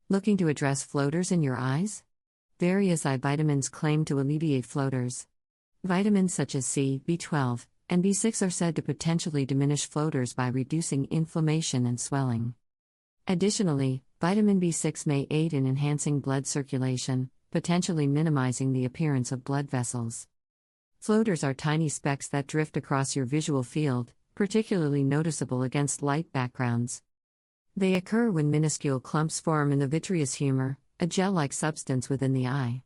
Looking to address floaters in your eyes? Various eye vitamins claim to alleviate floaters. Vitamins such as C, B12, and B6 are said to potentially diminish floaters by reducing inflammation and swelling. Additionally, vitamin B6 may aid in enhancing blood circulation, potentially minimizing the appearance of blood vessels. Floaters are tiny specks that drift across your visual field, particularly noticeable against light backgrounds. They occur when minuscule clumps form in the vitreous humor, a gel-like substance within the eye.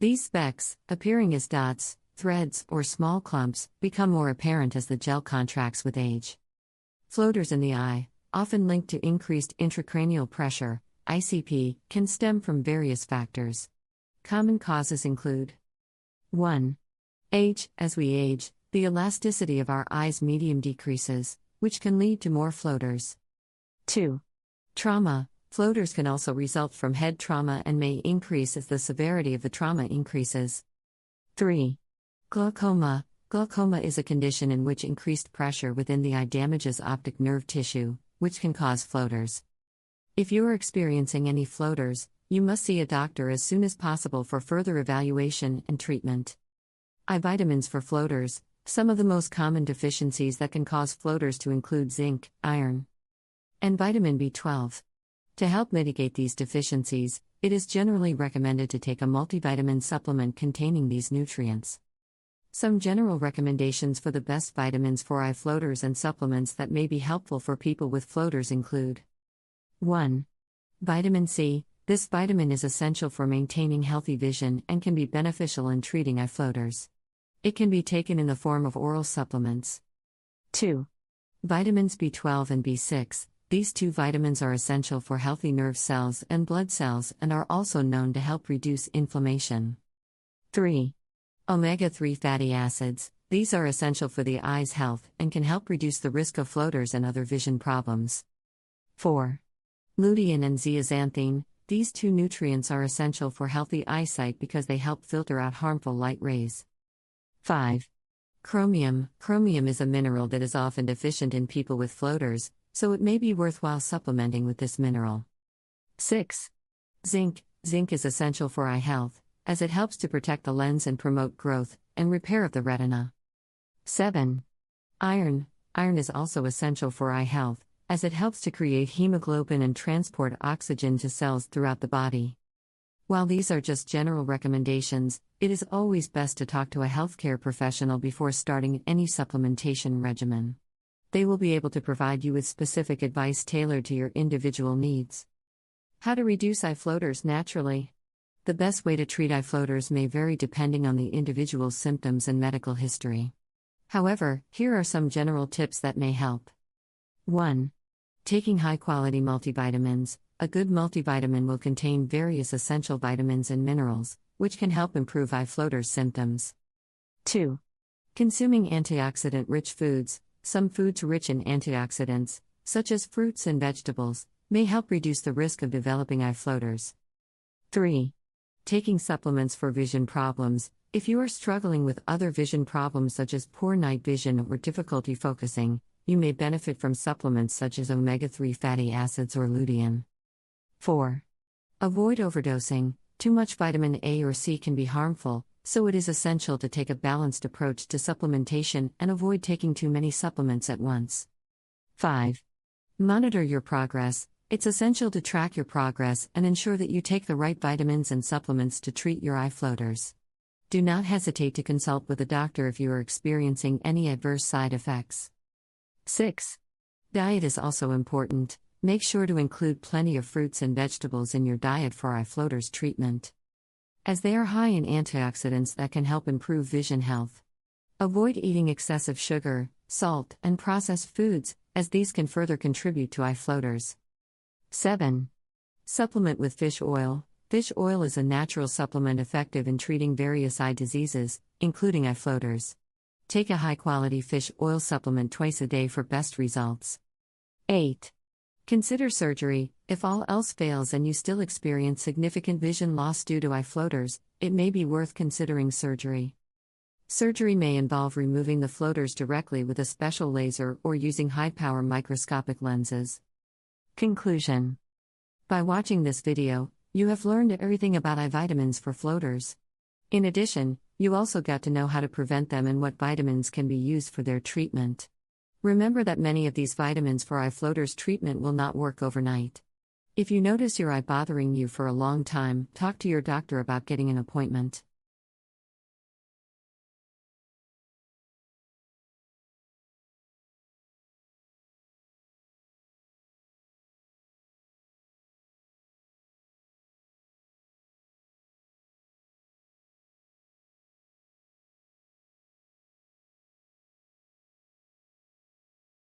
These specks, appearing as dots, threads, or small clumps, become more apparent as the gel contracts with age. Floaters in the eye, often linked to increased intracranial pressure, ICP, can stem from various factors. Common causes include 1. Age. As we age, the elasticity of our eye's medium decreases, which can lead to more floaters. 2. Trauma. Floaters can also result from head trauma and may increase as the severity of the trauma increases. 3. Glaucoma. Glaucoma is a condition in which increased pressure within the eye damages optic nerve tissue, which can cause floaters. If you are experiencing any floaters, you must see a doctor as soon as possible for further evaluation and treatment. Eye vitamins for floaters. Some of the most common deficiencies that can cause floaters to include zinc, iron, and vitamin B12. To help mitigate these deficiencies, it is generally recommended to take a multivitamin supplement containing these nutrients. Some general recommendations for the best vitamins for eye floaters and supplements that may be helpful for people with floaters include 1. Vitamin C. This vitamin is essential for maintaining healthy vision and can be beneficial in treating eye floaters. It can be taken in the form of oral supplements. 2. Vitamins B12 and B6. These two vitamins are essential for healthy nerve cells and blood cells and are also known to help reduce inflammation. 3. Omega-3 fatty acids. These are essential for the eye's health and can help reduce the risk of floaters and other vision problems. 4. Lutein and zeaxanthin. These two nutrients are essential for healthy eyesight because they help filter out harmful light rays. 5. Chromium. Chromium is a mineral that is often deficient in people with floaters, so it may be worthwhile supplementing with this mineral. 6. Zinc. Zinc is essential for eye health, as it helps to protect the lens and promote growth and repair of the retina. 7. Iron. Iron is also essential for eye health, as it helps to create hemoglobin and transport oxygen to cells throughout the body. While these are just general recommendations, it is always best to talk to a healthcare professional before starting any supplementation regimen. They will be able to provide you with specific advice tailored to your individual needs. How to reduce eye floaters naturally. The best way to treat eye floaters may vary depending on the individual's symptoms and medical history. However, here are some general tips that may help. 1. Taking high-quality multivitamins. A good multivitamin will contain various essential vitamins and minerals, which can help improve eye floater symptoms. 2. Consuming antioxidant-rich foods. Some foods rich in antioxidants, such as fruits and vegetables, may help reduce the risk of developing eye floaters. 3. Taking supplements for vision problems. If you are struggling with other vision problems such as poor night vision or difficulty focusing, you may benefit from supplements such as omega-3 fatty acids or lutein. 4. Avoid overdosing. Too much vitamin A or C can be harmful, so it is essential to take a balanced approach to supplementation and avoid taking too many supplements at once. 5. Monitor your progress. It's essential to track your progress and ensure that you take the right vitamins and supplements to treat your eye floaters. Do not hesitate to consult with a doctor if you are experiencing any adverse side effects. 6. Diet is also important. Make sure to include plenty of fruits and vegetables in your diet for eye floaters treatment, as they are high in antioxidants that can help improve vision health. Avoid eating excessive sugar, salt, and processed foods, as these can further contribute to eye floaters. 7. Supplement with fish oil. Fish oil is a natural supplement effective in treating various eye diseases, including eye floaters. Take a high-quality fish oil supplement twice a day for best results. 8. Consider surgery. If all else fails and you still experience significant vision loss due to eye floaters, it may be worth considering surgery. Surgery may involve removing the floaters directly with a special laser or using high-power microscopic lenses. Conclusion. By watching this video, you have learned everything about eye vitamins for floaters. In addition, you also got to know how to prevent them and what vitamins can be used for their treatment. Remember that many of these vitamins for eye floaters treatment will not work overnight. If you notice your eye bothering you for a long time, talk to your doctor about getting an appointment.